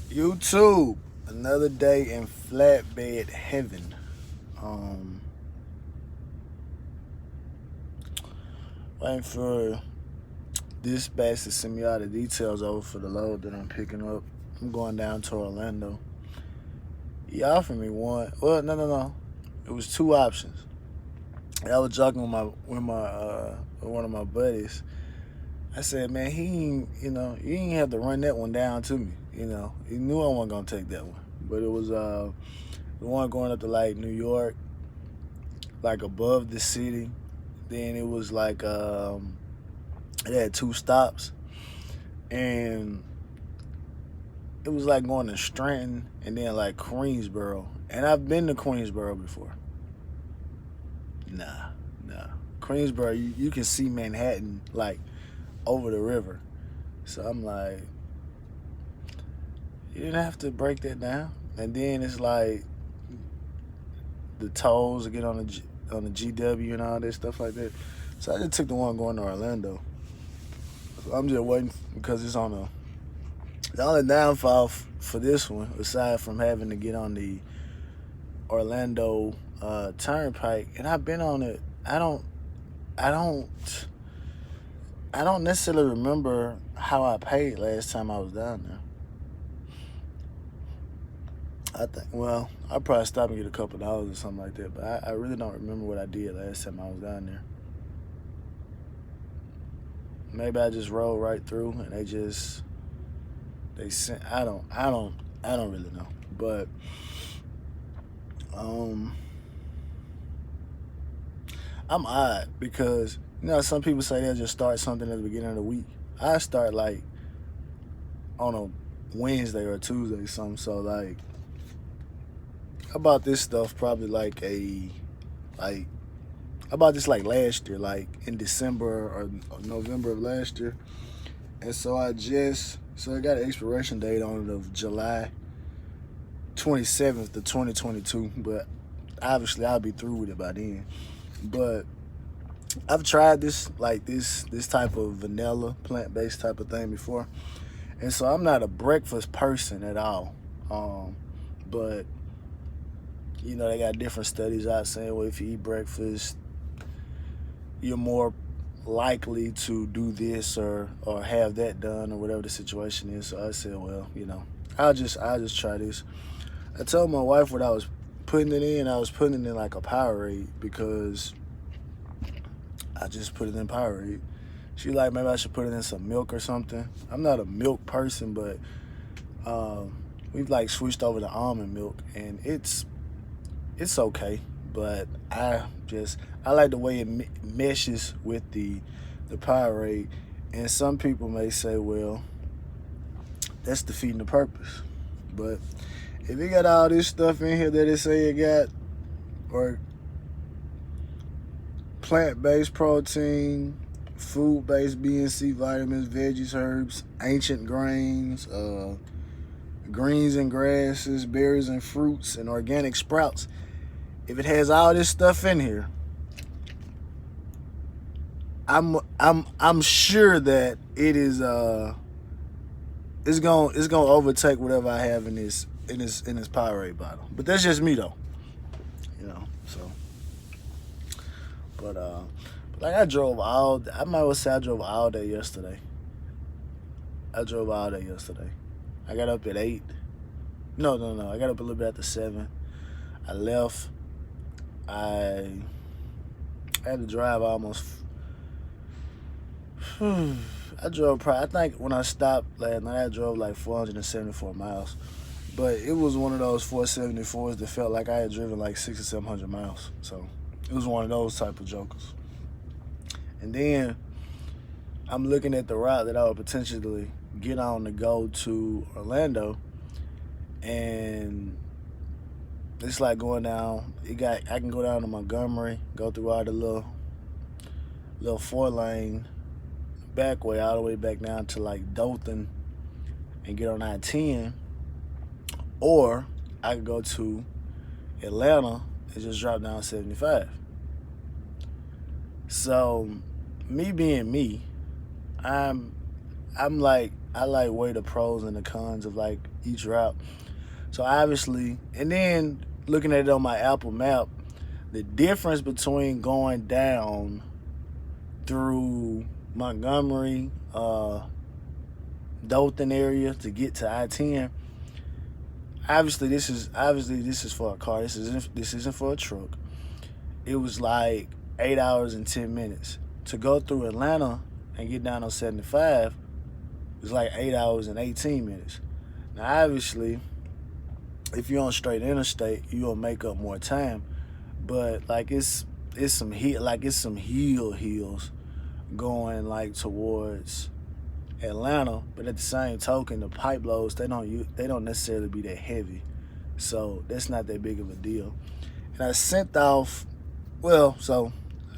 YouTube, another day in flatbed heaven. Um, Waiting for dispatch to send me all the details over for the load that I'm picking up. I'm going down to Orlando. He offered me one. Well, no. It was two options. I was joking with one of my buddies. I said, man, you ain't have to run that one down to me. He knew I wasn't gonna take that one, but it was the one going up to like New York, like above the city. Then it was like it had two stops, and it was like going to Stratton and then like Queensboro. And I've been to Queensboro before. Nah, nah. Queensboro, you can see Manhattan like over the river. So I'm like, you didn't have to break that down. And then it's like the tolls to get on the GW and all that stuff like that. So I just took the one going to Orlando. So I'm just waiting because it's on the only downfall for this one, aside from having to get on the Orlando Turnpike, and I've been on it. I don't, I don't necessarily remember how I paid last time I was down there. I probably stopped and get a couple dollars or something like that, but I really don't remember what I did last time I was down there. Maybe I just rolled right through and they sent. I don't really know, but um, I'm odd because some people say they'll just start something at the beginning of the week. I start like on a Wednesday or Tuesday, something. So like, I bought this stuff probably like I bought this like last year, like in December or November of last year, and so it got an expiration date on it of July 27th of 2022, but obviously I'll be through with it by then. But I've tried this type of vanilla plant-based type of thing before, and so I'm not a breakfast person at all. But they got different studies out saying, well, if you eat breakfast, you're more likely to do this or have that done or whatever the situation is. So I said, well, I'll just try this. I told my wife what I was putting it in. I was putting it in like a Powerade because I just put it in Powerade. She like, maybe I should put it in some milk or something. I'm not a milk person, but we've like switched over to almond milk, and it's okay. But I like the way it meshes with the Powerade. And some people may say, well, that's defeating the purpose. But if it got all this stuff in here that it say it got, or plant-based protein, food-based B and C vitamins, veggies, herbs, ancient grains, greens and grasses, berries and fruits, and organic sprouts. If it has all this stuff in here, I'm sure that it is it's gonna overtake whatever I have in this Powerade bottle. But that's just me though, So, but like I might well say I drove all day yesterday. I drove all day yesterday. I got up at 8. No. I got up a little bit after 7. I left. I had to drive almost. I drove probably. I think when I stopped last night, I drove like 474 miles. But it was one of those 474s that felt like I had driven like 600 or 700 miles. So it was one of those type of jokers. And then I'm looking at the route that I would potentially get on to go to Orlando, and it's like going down. I can go down to Montgomery, go through all the little 4-lane back way all the way back down to like Dothan and get on I-10, or I could go to Atlanta and just drop down 75. So me being me, I'm like I like weigh the pros and the cons of like each route. So obviously, and then looking at it on my Apple map, the difference between going down through Montgomery, Dothan area to get to I-10. Obviously this is for a car. This isn't for a truck. It was like 8 hours and 10 minutes to go through Atlanta and get down on 75. It's like 8 hours and 18 minutes. Now, obviously, if you're on straight interstate, you'll make up more time. But like it's some hills going like towards Atlanta. But at the same token, the pipe loads they don't necessarily be that heavy, so that's not that big of a deal. And I sent off. Well, so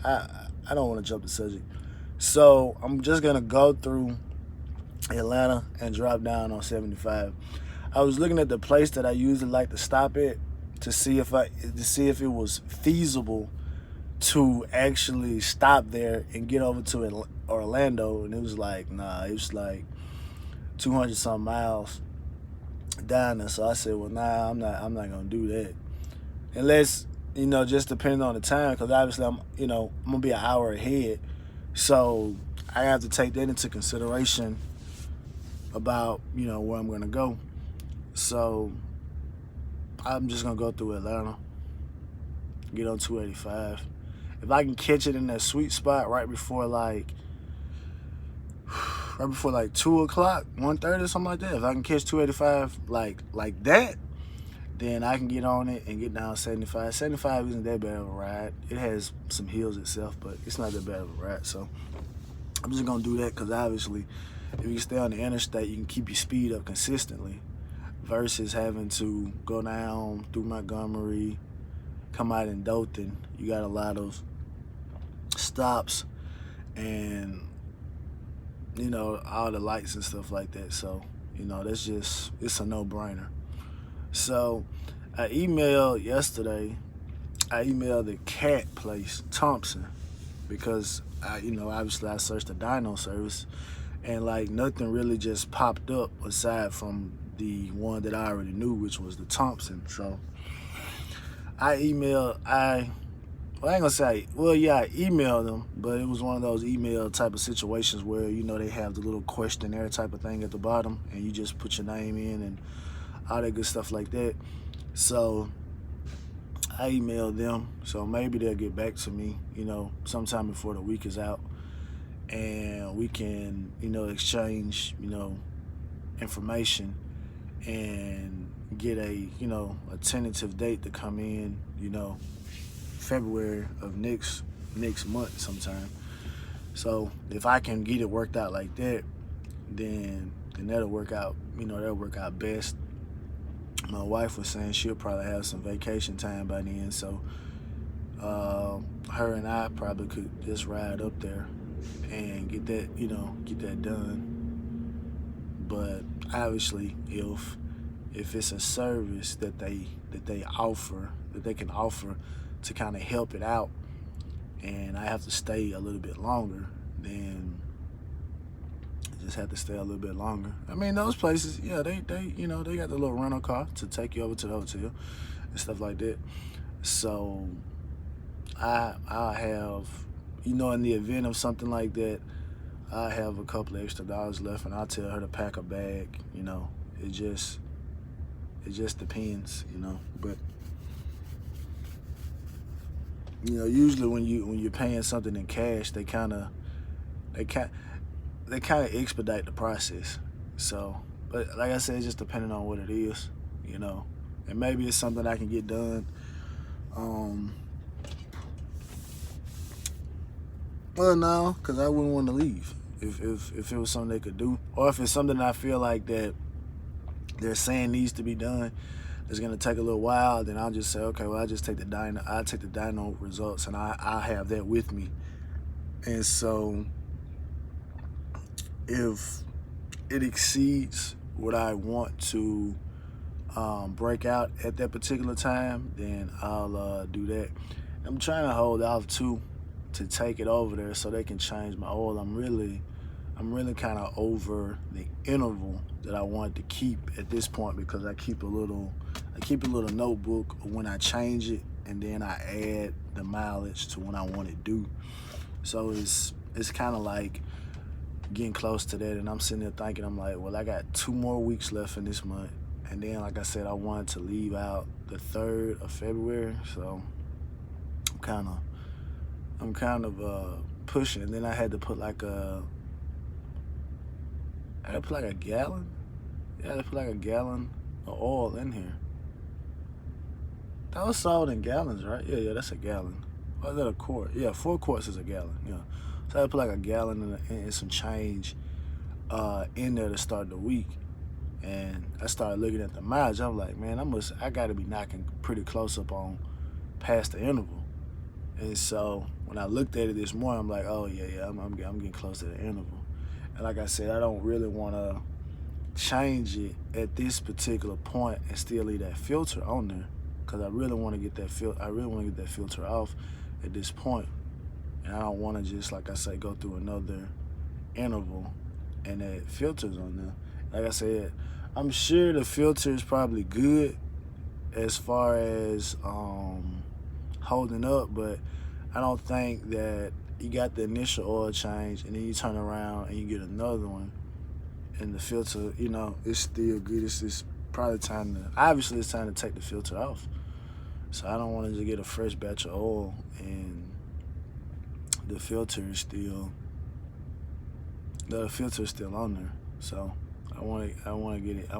I I don't want to jump the subject. So I'm just gonna go through Atlanta and drop down on 75. I was looking at the place that I usually like to stop at to see if it was feasible to actually stop there and get over to Orlando, and it was like nah, it was like 200 some miles down there. So I said, well, nah, I'm not gonna do that unless just depending on the time, because obviously I'm gonna be an hour ahead, so I have to take that into consideration about where I'm gonna go. So I'm just gonna go through Atlanta, get on 285. If I can catch it in that sweet spot right before like 2 o'clock, 1:30, something like that. If I can catch 285 like that, then I can get on it and get down 75. 75 isn't that bad of a ride. It has some hills itself, but it's not that bad of a ride. So I'm just gonna do that because obviously, if you stay on the interstate, you can keep your speed up consistently versus having to go down through Montgomery, come out in Dothan. You got a lot of stops and all the lights and stuff like that. So it's a no-brainer. So I emailed yesterday. I emailed the cat place, Thompson, because obviously I searched the dyno service and like nothing really just popped up aside from the one that I already knew, which was the Thompson. So I emailed, well, I ain't gonna say, well, yeah, I emailed them, but it was one of those email type of situations where, they have the little questionnaire type of thing at the bottom and you just put your name in and all that good stuff like that. So I emailed them, so maybe they'll get back to me, sometime before the week is out, and we can, exchange, information and get a tentative date to come in, February of next month sometime. So if I can get it worked out like that, then that'll work out, that'll work out best. My wife was saying she'll probably have some vacation time by then, so her and I probably could just ride up there and get that done. But obviously, if it's a service that they can offer to kind of help it out, and I have to stay a little bit longer, then I just have to stay a little bit longer. I mean, those places, yeah, they got the little rental car to take you over to the hotel and stuff like that. So I'll have, in the event of something like that, I have a couple of extra dollars left, and I'll tell her to pack a bag. It just depends, But usually when you're paying something in cash, they kind of expedite the process. So, but like I said, it's just depending on what it is, and maybe it's something I can get done. Well, no, because I wouldn't want to leave if it was something they could do, or if it's something I feel like that they're saying needs to be done, it's gonna take a little while. Then I'll just say, okay, well, I'll take the dyno results, and I'll have that with me. And so if it exceeds what I want to break out at that particular time, then I'll do that. I'm trying to hold off too to take it over there so they can change my oil. I'm I'm really kind of over the interval that I wanted to keep at this point, because I keep a little notebook of when I change it, and then I add the mileage to when I want it due. So it's kind of like getting close to that, and I'm sitting there thinking, I'm like, well, I got 2 more weeks left in this month, and then like I said, I wanted to leave out the 3rd of February, so I'm kind of pushing. And then I had to put like a gallon. Yeah, I had to put like a gallon of oil in here. That was sold in gallons, right? Yeah, that's a gallon. Or is that a quart? Yeah, 4 quarts is a gallon. Yeah. So I had to put like a gallon and some change in there to start the week. And I started looking at the mileage. I'm like, man, I got to be knocking pretty close up on past the interval. And so when I looked at it this morning, I'm like, oh yeah, I'm getting close to the interval. And like I said, I don't really want to change it at this particular point and still leave that filter on there, because I really want to get that filter off at this point. And I don't want to just, like I say, go through another interval and that filter's on there. Like I said, I'm sure the filter is probably good as far as holding up, but I don't think that you got the initial oil change and then you turn around and you get another one and the filter, it's still good. It's probably obviously it's time to take the filter off. So I don't want to just get a fresh batch of oil and the filter is still on there. So I want to get it. I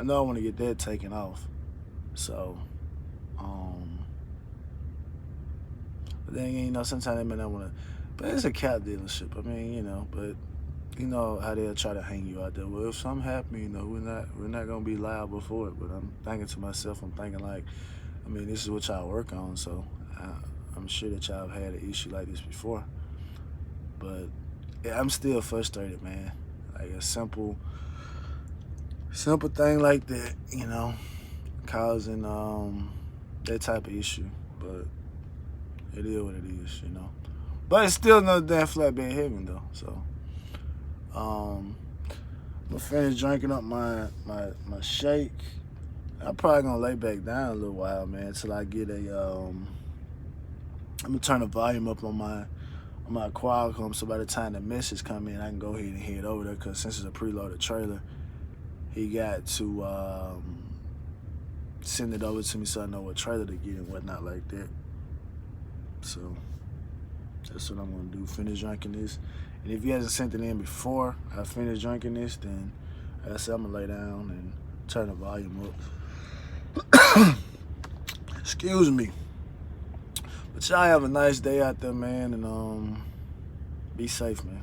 know I want to get that taken off. So but then sometimes they may not want to. But it's a cat dealership. I mean, but you know how they'll try to hang you out there. Well, if something happens, we're not gonna be liable for it. But I'm thinking to myself, like, this is what y'all work on, so I'm sure that y'all have had an issue like this before. But yeah, I'm still frustrated, man. Like a simple thing like that, causing that type of issue. But it is what it is, But it's still another damn flatbed heaven though. So I'm gonna finish drinking up my shake. I'm probably gonna lay back down a little while, man, until I get I'm gonna turn the volume up on my Qualcomm, so by the time the message come in, I can go ahead and head over there, because since it's a preloaded trailer, he got to send it over to me so I know what trailer to get and whatnot like that. So that's what I'm gonna do. Finish drinking this. And if he hasn't sent it in before I finish drinking this, then like I said, I'm gonna lay down and turn the volume up. Excuse me. But y'all have a nice day out there, man, and be safe, man.